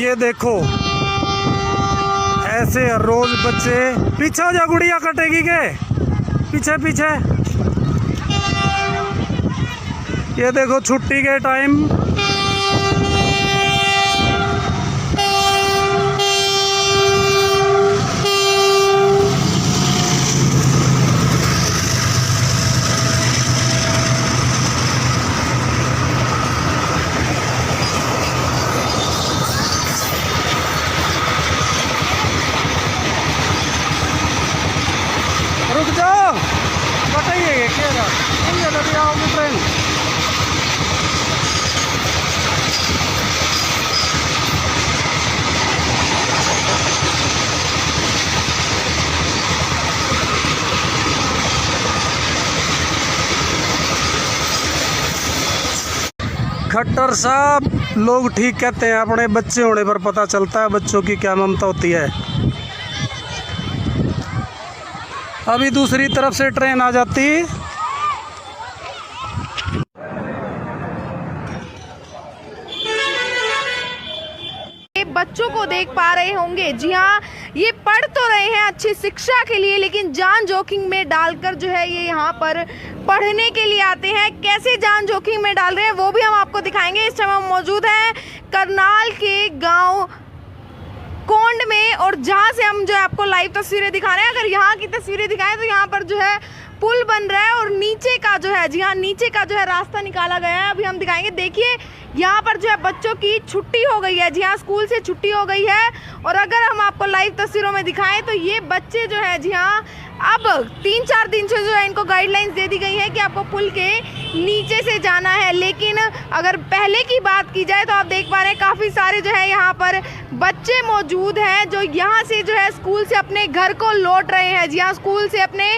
ये देखो ऐसे रोज बच्चे पीछे हो जा, गुड़िया कटेगी के पीछे पीछे। ये देखो छुट्टी के टाइम रुक जाओ, बताइए क्या अभी आओगे ट्रेन। खट्टर साहब, लोग ठीक कहते हैं, अपने बच्चे होने पर पता चलता है बच्चों की क्या ममता होती है। अभी दूसरी तरफ से ट्रेन आ जाती। बच्चों को देख पा रहे होंगे, जी हाँ, ये पढ़ तो रहे हैं अच्छी शिक्षा के लिए, लेकिन जान जोखिम में डालकर जो है ये यहाँ पर पढ़ने के लिए आते हैं। कैसे जान जोखिम में डाल रहे हैं वो भी हम आपको दिखाएंगे। इस समय हम मौजूद हैं करनाल के गांव कोंड में, और जहाँ से हम जो है आपको लाइव तस्वीरें दिखा रहे हैं। अगर यहाँ की तस्वीरें दिखाएं तो यहाँ पर जो है पुल बन रहा है और नीचे का जो है, जी हाँ, नीचे का जो है रास्ता निकाला गया है। अभी हम दिखाएंगे। देखिए यहाँ पर जो है बच्चों की छुट्टी हो गई है, जी हाँ, स्कूल से छुट्टी हो गई है। और अगर हम आपको लाइव तस्वीरों में दिखाएं तो ये बच्चे जो है, जी हाँ, अब 3-4 दिन से जो है इनको गाइडलाइंस दे दी गई है कि आपको पुल के नीचे से जाना है। लेकिन अगर पहले की बात की जाए तो आप देख पा रहे हैं काफ़ी सारे जो है यहाँ पर बच्चे मौजूद हैं जो यहाँ से जो है स्कूल से अपने घर को लौट रहे हैं, जी हाँ, स्कूल से अपने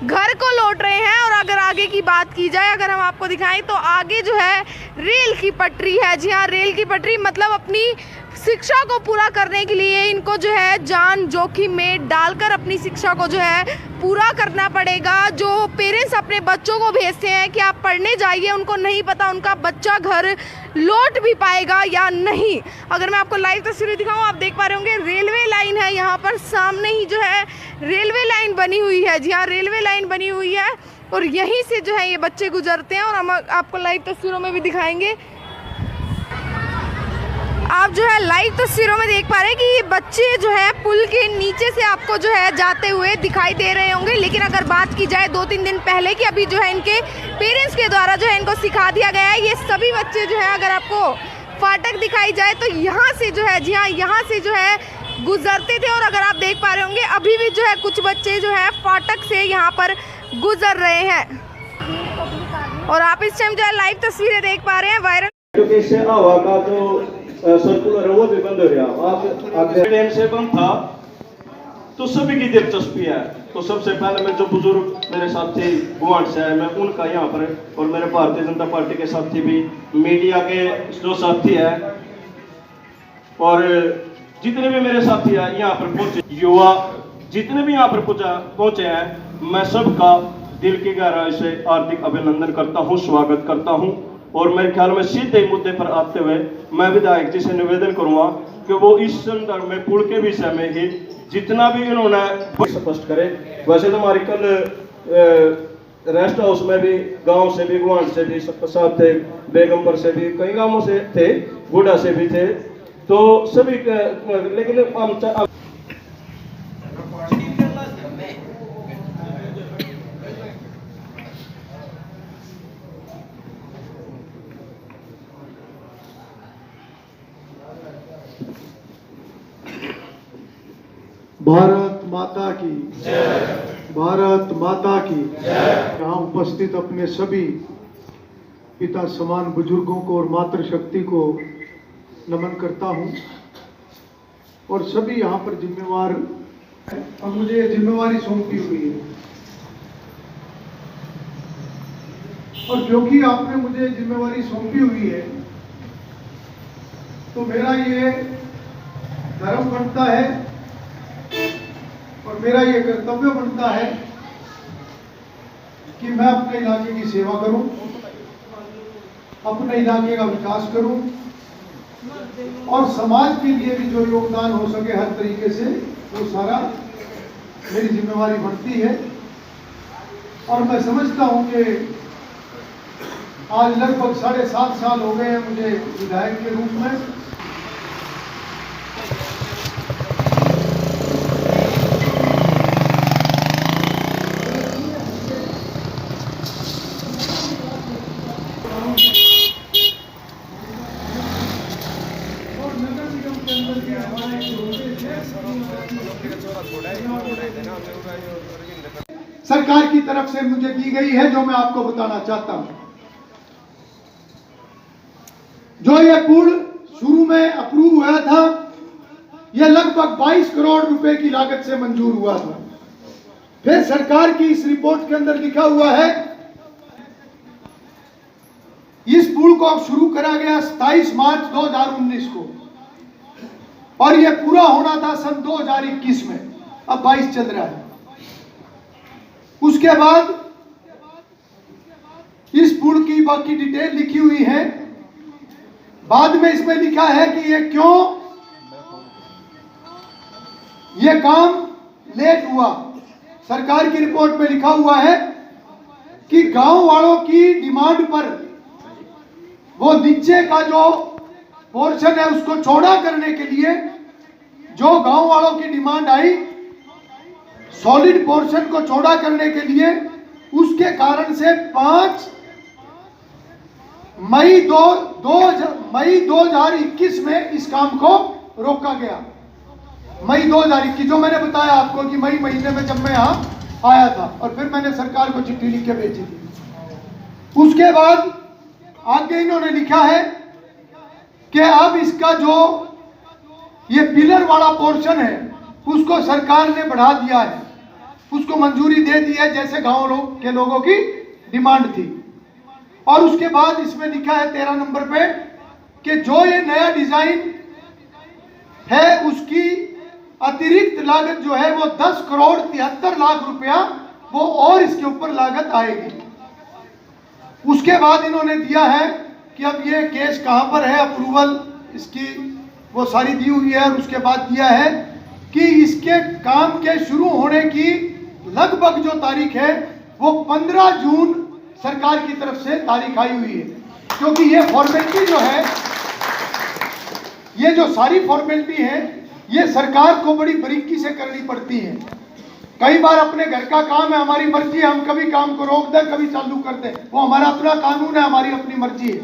घर को लौट रहे हैं। और अगर आगे की बात की जाए, अगर हम आपको दिखाएं तो आगे जो है रेल की पटरी है, जी हाँ, रेल की पटरी। मतलब अपनी शिक्षा को पूरा करने के लिए इनको जो है जान जोखिम में डालकर अपनी शिक्षा को जो है पूरा करना पड़ेगा। जो पेरेंट्स अपने बच्चों को भेजते हैं कि आप पढ़ने जाइए, उनको नहीं पता उनका बच्चा घर लौट भी पाएगा या नहीं। अगर मैं आपको लाइव तस्वीरें दिखाऊं, आप देख पा रहे होंगे रेलवे लाइन है यहाँ पर, सामने ही जो है रेलवे लाइन बनी हुई है, जी हाँ, रेलवे लाइन बनी हुई है। और यहीं से जो है ये बच्चे गुजरते हैं और हम आपको लाइव तस्वीरों में भी दिखाएंगे। आप जो है लाइव तस्वीरों में देख पा रहे हैं कि ये बच्चे जो है पुल के नीचे से आपको जो है जाते हुए दिखाई दे रहे होंगे। लेकिन अगर बात की जाए 2-3 दिन पहले की, अभी जो है इनके पेरेंट्स के द्वारा जो है इनको सिखा दिया गया है। ये सभी बच्चे जो है, अगर आपको फाटक दिखाई जाए तो यहाँ से जो है, जी हाँ, यहाँ से जो है गुजरते थे। और अगर आप देख पा रहे होंगे अभी भी जो है कुछ बच्चे जो है फाटक से यहाँ पर गुजर रहे हैं। और आप इस टाइम जो है लाइव तस्वीरें देख पा रहे हैं वायरल सर्कुलर है वो भी बंद हो गया। आप ट्रेन से बंद था तो सभी की दिलचस्पी है। तो सबसे पहले मैं जो बुजुर्ग मेरे साथी गुवाहाट से है, मैं उनका यहाँ पर, और मेरे भारतीय जनता पार्टी के साथी भी, मीडिया के जो साथी है, और जितने भी मेरे साथी है यहाँ पर पहुंचे, युवा जितने भी यहाँ पर पहुंचे हैं, मैं सबका दिल की गहराई से हार्दिक अभिनंदन करता हूँ, स्वागत करता हूँ। और मेरे ख्याल में सीधे मुद्दे पर आते हुए मैं विधायक जी से निवेदन करूंगा कि वो इस संदर्भ में पुल के विषय में ही जितना भी इन्होंने स्पष्ट करे। वैसे तो हमारी कल रेस्ट हाउस में भी गांव से भी, गुवाहाट से भी सब साथ थे, बेगमपुर से भी, कई गांवों से थे, गुडा से भी थे, तो सभी लेकिन हम भारत माता की जय, भारत माता की जय। यहाँ उपस्थित अपने सभी पिता समान बुजुर्गों को और मातृशक्ति को नमन करता हूँ। और सभी यहाँ पर जिम्मेवार, अब मुझे जिम्मेवारी सौंपी हुई है, और क्योंकि आपने मुझे जिम्मेवारी सौंपी हुई है तो मेरा ये धर्म बनता है और मेरा ये कर्तव्य बनता है कि मैं अपने इलाके की सेवा करूं, अपने इलाके का विकास करूं, और समाज के लिए भी जो योगदान हो सके हर तरीके से वो सारा मेरी जिम्मेवारी बनती है। और मैं समझता हूँ कि आज लगभग 7.5 साल हो गए हैं मुझे विधायक के रूप में। सरकार की तरफ से मुझे दी गई है, जो मैं आपको बताना चाहता हूं। जो ये पुल शुरू में अप्रूव हुआ था, यह लगभग 22 करोड़ रुपए की लागत से मंजूर हुआ था। फिर सरकार की इस रिपोर्ट के अंदर लिखा हुआ है, इस पुल को अब शुरू करा गया 27 मार्च 2019 को, और यह पूरा होना था सन 2021 में। अब 22 चल रहा है। उसके बाद इस पुल की बाकी डिटेल लिखी हुई है। बाद में इसमें लिखा है कि ये क्यों ये काम लेट हुआ। सरकार की रिपोर्ट में लिखा हुआ है कि गांव वालों की डिमांड पर वो नीचे का जो पोर्शन है उसको चौड़ा करने के लिए जो गांव वालों की डिमांड आई, सॉलिड पोर्शन को चौड़ा करने के लिए, उसके कारण से 5 मई 2021 में इस काम को रोका गया। मई 2021, जो मैंने बताया आपको कि मई महीने में जब मैं यहां आया था, और फिर मैंने सरकार को चिट्ठी लिख के भेजी थी। उसके बाद आगे इन्होंने लिखा है कि अब इसका जो ये पिलर वाला पोर्शन है उसको सरकार ने बढ़ा दिया है, उसको मंजूरी दे दी है, जैसे गांव के लोगों की डिमांड थी। और उसके बाद इसमें लिखा है 13 नंबर पे कि जो ये नया डिजाइन है उसकी अतिरिक्त लागत जो है वो 10 करोड़ 73 लाख रुपया वो और इसके ऊपर लागत आएगी। उसके बाद इन्होंने दिया है कि अब ये केस कहां पर है, अप्रूवल इसकी वो सारी दी हुई है। और उसके बाद दिया है कि इसके काम के शुरू होने की लगभग जो तारीख है वो 15 जून सरकार की तरफ से तारीख आई हुई है। क्योंकि ये फॉर्मेलिटी जो है, ये जो सारी फॉर्मेलिटी है, ये सरकार को बड़ी बारीकी से करनी पड़ती है। कई बार अपने घर का काम है, हमारी मर्जी है, हम कभी काम को रोक दें, कभी चालू कर दें, वो हमारा अपना कानून है, हमारी अपनी मर्जी है।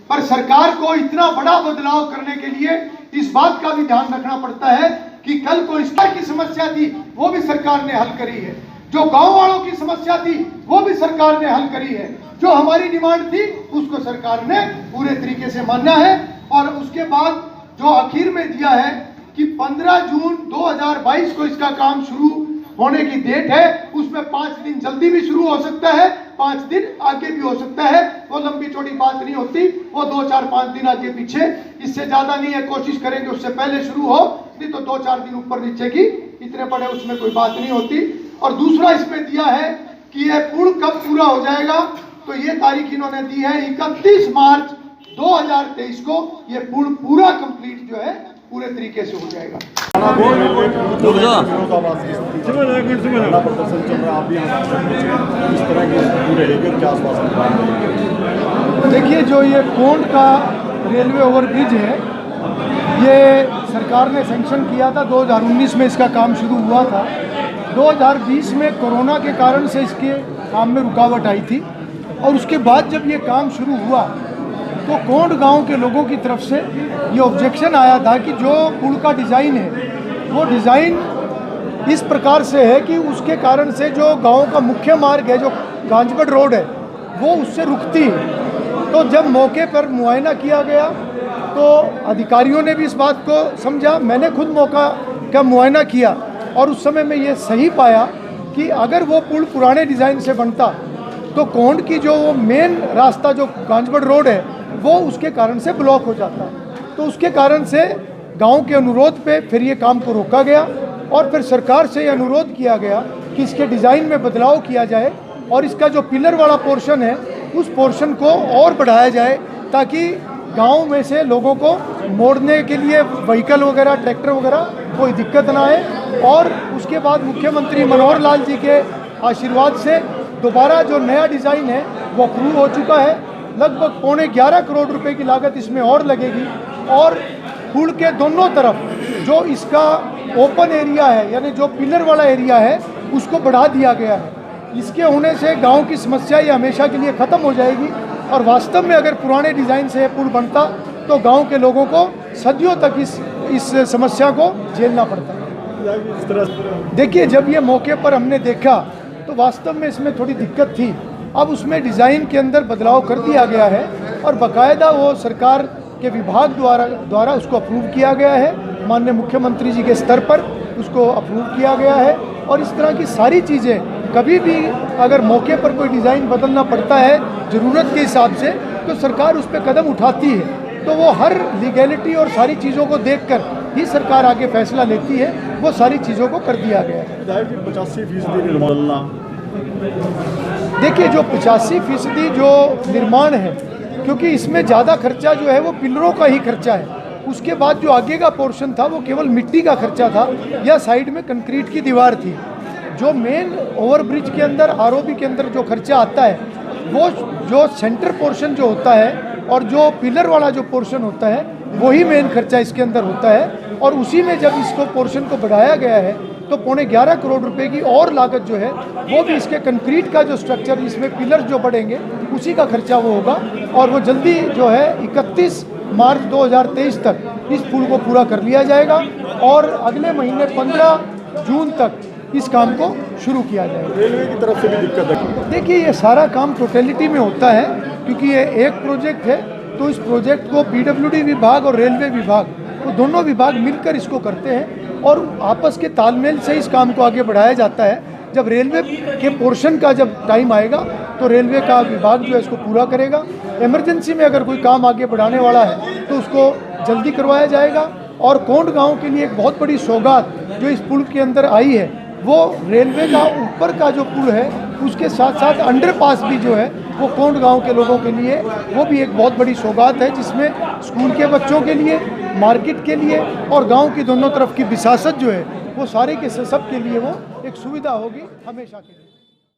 पर सरकार को इतना बड़ा बदलाव करने के लिए इस बात का भी ध्यान रखना पड़ता है कि कल को इस तरह की समस्या थी वो भी सरकार ने हल करी है, जो गांव वालों की समस्या थी वो भी सरकार ने हल करी है, जो हमारी डिमांड थी उसको सरकार ने पूरे तरीके से माना है। और उसके बाद जो आखिर में दिया है कि 15 जून 2022 को इसका काम शुरू होने की डेट है, उसमें 5 दिन जल्दी भी शुरू हो सकता है, 5 दिन आगे भी हो सकता है। वो लंबी चौड़ी बात नहीं होती, वो 2-4-5 दिन आगे पीछे, इससे ज्यादा नहीं है। कोशिश करेंगे उससे पहले शुरू हो, नहीं तो 2-4 दिन ऊपर नीचे की इतने बड़े उसमें कोई बात नहीं होती। और दूसरा इसमें दिया है कि यह पुल कब पूरा हो जाएगा, तो ये तारीख इन्होंने दी है 31 मार्च 2023 को ये पुल पूरा कंप्लीट जो है पूरे तरीके से हो जाएगा। देखिए, जो ये कोंड का रेलवे ओवरब्रिज है, ये सरकार ने सैंक्शन किया था 2019 में, इसका काम शुरू हुआ था। 2020 में कोरोना के कारण से इसके काम में रुकावट आई थी, और उसके बाद जब ये काम शुरू हुआ तो कोंड गांव के लोगों की तरफ से ये ऑब्जेक्शन आया था कि जो पुल का डिज़ाइन है वो डिज़ाइन इस प्रकार से है कि उसके कारण से जो गांव का मुख्य मार्ग है, जो गांजबड़ रोड है, वो उससे रुकती है। तो जब मौके पर मुआयना किया गया तो अधिकारियों ने भी इस बात को समझा, मैंने खुद मौका का मुआयना किया, और उस समय में ये सही पाया कि अगर वो पुल पुराने डिज़ाइन से बनता तो कोंड की जो वो मेन रास्ता जो गांजबड़ रोड है वो उसके कारण से ब्लॉक हो जाता। तो उसके कारण से गांव के अनुरोध पे फिर ये काम को रोका गया, और फिर सरकार से ये अनुरोध किया गया कि इसके डिज़ाइन में बदलाव किया जाए, और इसका जो पिलर वाला पोर्शन है उस पोर्शन को और बढ़ाया जाए, ताकि गांव में से लोगों को मोड़ने के लिए व्हीकल वगैरह, ट्रैक्टर वगैरह कोई दिक्कत ना आए। और उसके बाद मुख्यमंत्री मनोहर लाल जी के आशीर्वाद से दोबारा जो नया डिज़ाइन है वो अप्रूव हो चुका है। लगभग 11.25 करोड़ रुपए की लागत इसमें और लगेगी। और पुल के दोनों तरफ जो इसका ओपन एरिया है, यानी जो पिलर वाला एरिया है, उसको बढ़ा दिया गया है। इसके होने से गांव की समस्या ये हमेशा के लिए ख़त्म हो जाएगी। और वास्तव में अगर पुराने डिज़ाइन से पुल बनता तो गांव के लोगों को सदियों तक इस समस्या को झेलना पड़ता। देखिए, जब ये मौके पर हमने देखा तो वास्तव में इसमें थोड़ी दिक्कत थी। अब उसमें डिज़ाइन के अंदर बदलाव कर दिया गया है और बाकायदा वो सरकार के विभाग द्वारा उसको अप्रूव किया गया है। माननीय मुख्यमंत्री जी के स्तर पर उसको अप्रूव किया गया है। और इस तरह की सारी चीज़ें, कभी भी अगर मौके पर कोई डिज़ाइन बदलना पड़ता है ज़रूरत के हिसाब से, तो सरकार उस पर कदम उठाती है। तो वो हर लीगैलिटी और सारी चीज़ों को देखकर ही सरकार आगे फैसला लेती है। वो सारी चीज़ों को कर दिया गया है। 85% निर्माण, देखिए, जो 85% जो निर्माण है, क्योंकि इसमें ज़्यादा खर्चा जो है वो पिलरों का ही खर्चा है। उसके बाद जो आगे का पोर्शन था वो केवल मिट्टी का खर्चा था या साइड में कंक्रीट की दीवार थी। जो मेन ओवरब्रिज के अंदर, आरओबी के अंदर जो खर्चा आता है, वो जो सेंटर पोर्शन जो होता है और जो पिलर वाला जो पोर्शन होता है, वही मेन खर्चा इसके अंदर होता है। और उसी में जब इसको पोर्शन को बढ़ाया गया है तो 11.25 करोड़ रुपए की और लागत जो है वो भी इसके कंक्रीट का जो स्ट्रक्चर, इसमें पिलर जो बढ़ेंगे, उसी का खर्चा वो होगा। और वो जल्दी जो है 31 मार्च 2023 तक इस पुल को पूरा कर लिया जाएगा और अगले महीने 15 जून तक इस काम को शुरू किया जाएगा। रेलवे की तरफ से भी दिक्कत है। देखिए, ये सारा काम टोटलिटी में होता है, क्योंकि ये एक प्रोजेक्ट है। तो इस प्रोजेक्ट को पीडब्ल्यूडी विभाग और रेलवे विभाग, वो दोनों विभाग मिलकर इसको करते हैं और आपस के तालमेल से इस काम को आगे बढ़ाया जाता है। जब रेलवे के पोर्शन का जब टाइम आएगा तो रेलवे का विभाग जो है इसको पूरा करेगा। इमरजेंसी में अगर कोई काम आगे बढ़ाने वाला है तो उसको जल्दी करवाया जाएगा। और कोंड गांव के लिए एक बहुत बड़ी सौगात जो इस पुल के अंदर आई है, वो रेलवे का ऊपर का जो पुल है उसके साथ साथ अंडरपास भी जो है वो कोंड गांव के लोगों के लिए वो भी एक बहुत बड़ी सौगात है, जिसमें स्कूल के बच्चों के लिए, मार्केट के लिए और गांव की दोनों तरफ की विसासत जो है वो सारे के सब के लिए वो एक सुविधा होगी हमेशा के लिए।